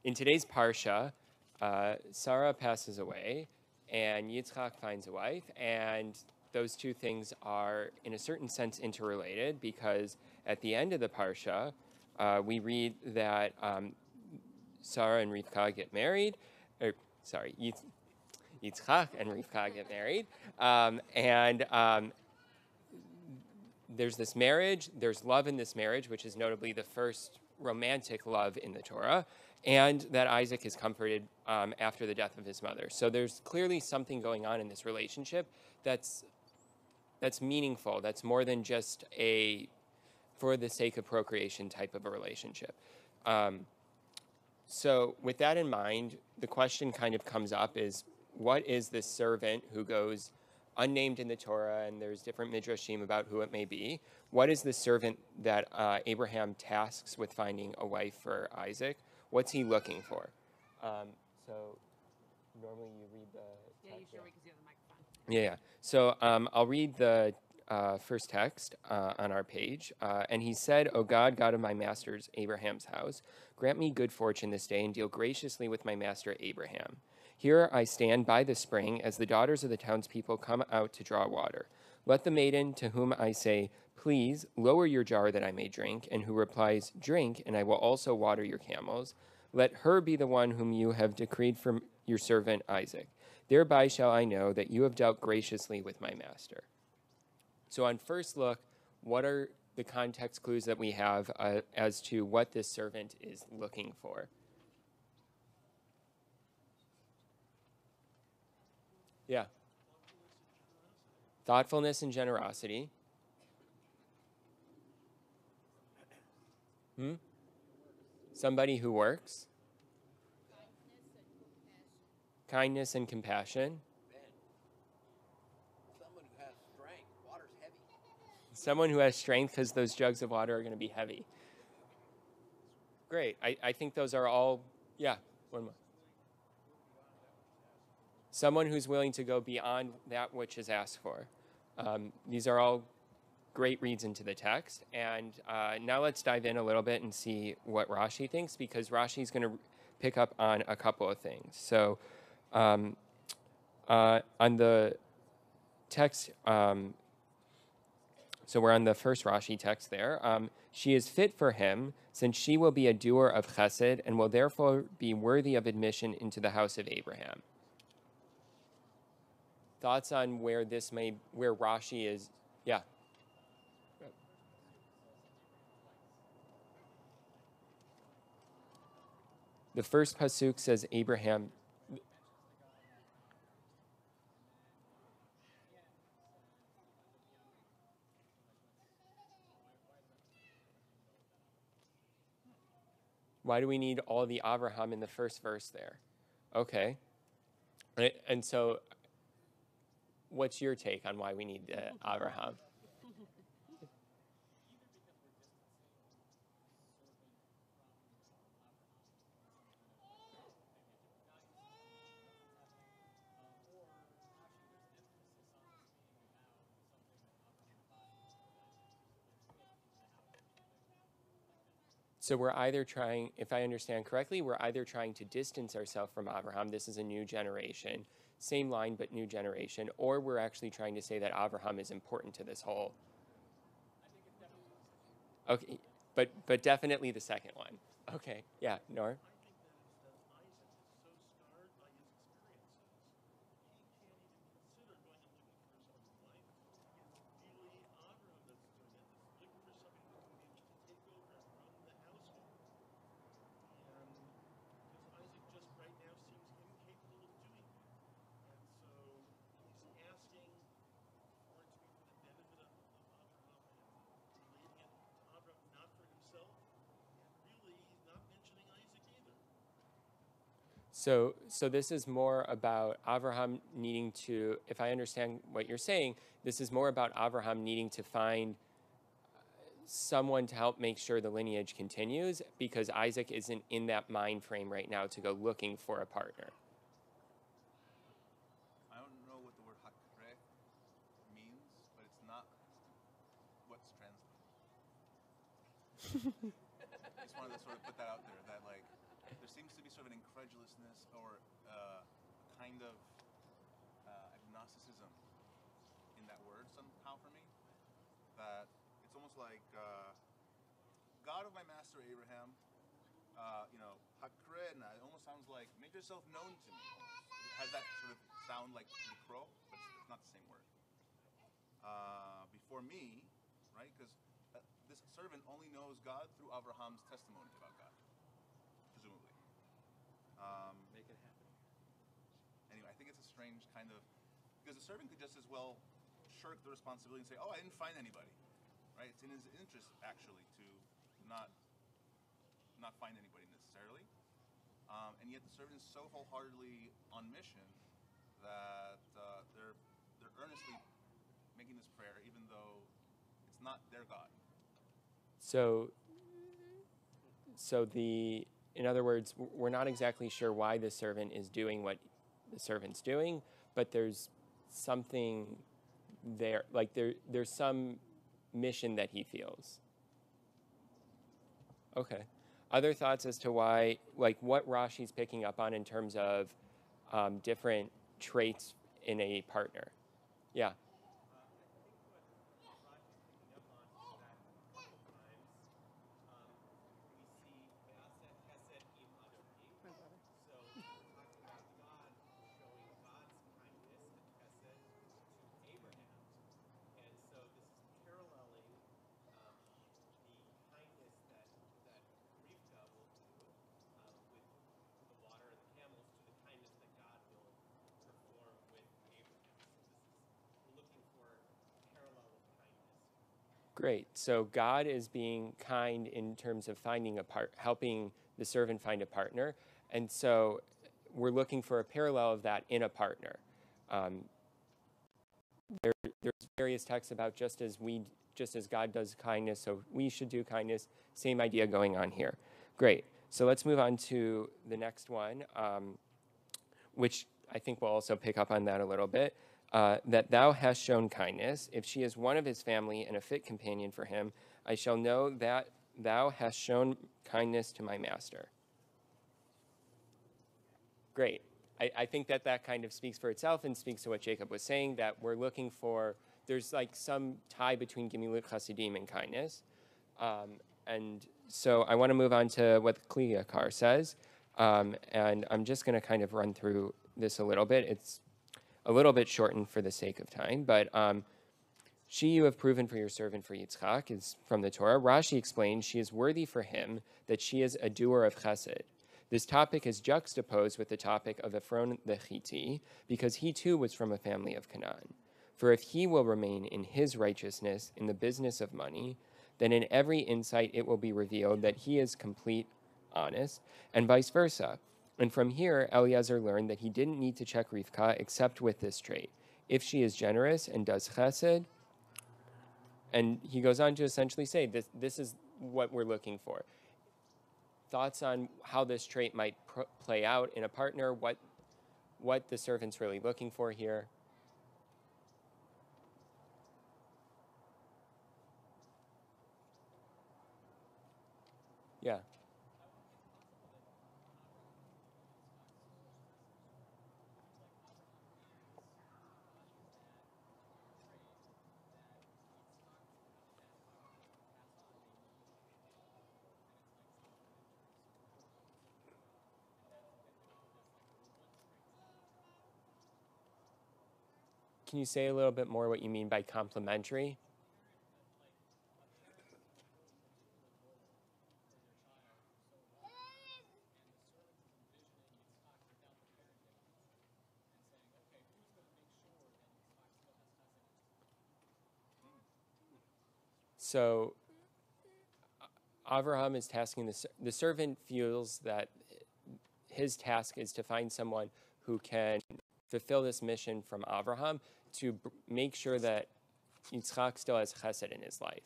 In today's parsha, Sarah passes away, and Yitzchak finds a wife, and those two things are, in a certain sense, interrelated, because at the end of the parsha, we read that Sarah and Rivka get married, Yitzchak and Rivka get married, and there's this marriage, there's love in this marriage, which is notably the first romantic love in the Torah, and that Isaac is comforted after the death of his mother. So there's clearly something going on in this relationship that's meaningful, that's more than just a for the sake of procreation type of a relationship. So with that in mind, the question kind of comes up is, what is this servant who goes unnamed in the Torah, and there's different midrashim about who it may be? What is the servant that Abraham tasks with finding a wife for Isaac? What's he looking for? So normally you read the text. Yeah, you should read because you have the microphone. Yeah. So I'll read the first text on our page. And he said, "O God, God of my master's Abraham's house, grant me good fortune this day and deal graciously with my master Abraham. Here I stand by the spring as the daughters of the townspeople come out to draw water. Let the maiden to whom I say, 'Please, lower your jar that I may drink,' and who replies, 'Drink, and I will also water your camels,' let her be the one whom you have decreed for your servant Isaac. Thereby shall I know that you have dealt graciously with my master." So on first look, what are the context clues that we have as to what this servant is looking for? Yeah. Thoughtfulness and generosity. Somebody who works. Kindness and compassion. Someone who has strength. Water's heavy. Someone who has strength, because those jugs of water are going to be heavy. Great. I think those are all, yeah, one more. Someone who's willing to go beyond that which is asked for. These are all great reads into the text. And now let's dive in a little bit and see what Rashi thinks, because Rashi is going to pick up on a couple of things. So on the text, so we're on the first Rashi text there. She is fit for him, since she will be a doer of chesed and will therefore be worthy of admission into the house of Abraham. Thoughts on where Rashi is? Yeah. The first pasuk says Abraham. Why do we need all the Avraham in the first verse there? Okay. And so what's your take on why we need Avraham? So we're either trying, if I understand correctly, we're either trying to distance ourselves from Avraham. This is a new generation. Same line, but new generation. Or we're actually trying to say that Avraham is important to this whole. Okay, but definitely the second one. Okay, yeah, Nor? So this is more about Avraham needing to, if I understand what you're saying, this is more about Avraham needing to find someone to help make sure the lineage continues, because Isaac isn't in that mind frame right now to go looking for a partner. I don't know what the word hakreh means, but it's not what's translated. I just wanted to sort of put that out there, that like there seems to be sort of an incredulousness or a kind of agnosticism in that word somehow for me. That it's almost like God of my master Abraham, Hakrena. It almost sounds like make yourself known to me. Almost. It has that sort of sound like the crow, but it's not the same word. Before me, right? Because this servant only knows God through Abraham's testimony about God, presumably. Make it happen. Anyway, I think it's a strange kind of, because the servant could just as well shirk the responsibility and say, "Oh, I didn't find anybody," right? It's in his interest actually to not find anybody necessarily, and yet the servant is so wholeheartedly on mission that they're earnestly making this prayer, even though it's not their God. In other words, we're not exactly sure why the servant is doing what the servant's doing, but there's something there, like there's some mission that he feels. Okay. Other thoughts as to why, like what Rashi's picking up on in terms of different traits in a partner? Yeah. Great. So God is being kind in terms of finding helping the servant find a partner, and so we're looking for a parallel of that in a partner. There's various texts about just as God does kindness, so we should do kindness. Same idea going on here. Great. So let's move on to the next one, which I think we'll also pick up on that a little bit. That thou hast shown kindness. If she is one of his family and a fit companion for him, I shall know that thou hast shown kindness to my master. Great. I think that kind of speaks for itself and speaks to what Jacob was saying, that we're looking for, there's like some tie between Gemilut Chasidim and kindness. And so I want to move on to what Kliyakar says. And I'm just going to kind of run through this a little bit. It's a little bit shortened for the sake of time, but she you have proven for your servant for Yitzchak is from the Torah. Rashi explains she is worthy for him that she is a doer of chesed. This topic is juxtaposed with the topic of Ephron the Chiti, because he too was from a family of Canaan. For if he will remain in his righteousness in the business of money, then in every insight it will be revealed that he is complete, honest, and vice versa. And from here, Eliezer learned that he didn't need to check Rivka except with this trait. If she is generous and does chesed, and he goes on to essentially say, this is what we're looking for. Thoughts on how this trait might play out in a partner, what the servant's really looking for here. Yeah. Can you say a little bit more what you mean by complementary? So Avraham is tasking the servant feels that his task is to find someone who can fulfill this mission from Avraham to make sure that Yitzchak still has chesed in his life.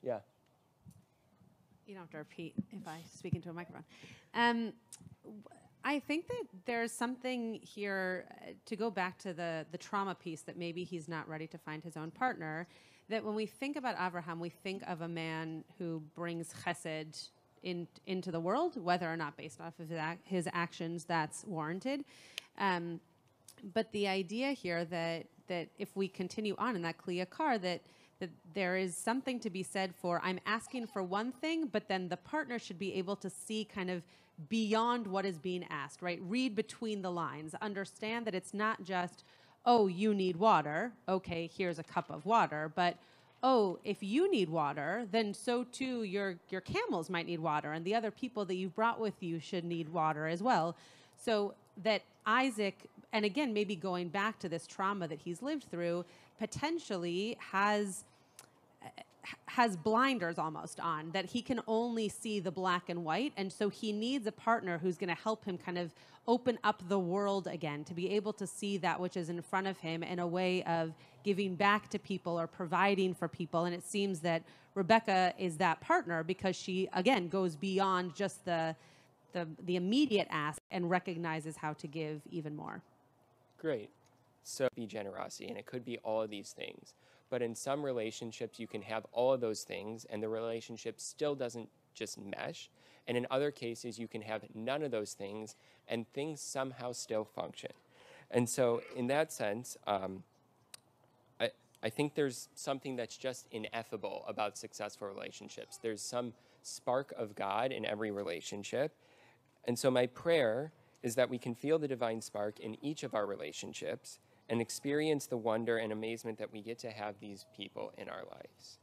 Yeah. You don't have to repeat if I speak into a microphone. I think that there's something here to go back to the trauma piece, that maybe he's not ready to find his own partner, that when we think about Avraham, we think of a man who brings chesed into the world, whether or not based off of his actions that's warranted. But the idea here that if we continue on in that Kli Yakar, that there is something to be said for, I'm asking for one thing, but then the partner should be able to see kind of beyond what is being asked, right? Read between the lines, understand that it's not just, oh, you need water. Okay, here's a cup of water. But, oh, if you need water, then so too your camels might need water, and the other people that you've brought with you should need water as well. So that Isaac, and again, maybe going back to this trauma that he's lived through, potentially has blinders almost on, that he can only see the black and white. And so he needs a partner who's going to help him kind of open up the world again, to be able to see that which is in front of him in a way of giving back to people or providing for people. And it seems that Rebecca is that partner, because she, again, goes beyond just the immediate ask and recognizes how to give even more. Great. So be generosity, and it could be all of these things. But in some relationships, you can have all of those things, and the relationship still doesn't just mesh. And in other cases, you can have none of those things, and things somehow still function. And so in that sense, I think there's something that's just ineffable about successful relationships. There's some spark of God in every relationship. And so my prayer is that we can feel the divine spark in each of our relationships and experience the wonder and amazement that we get to have these people in our lives.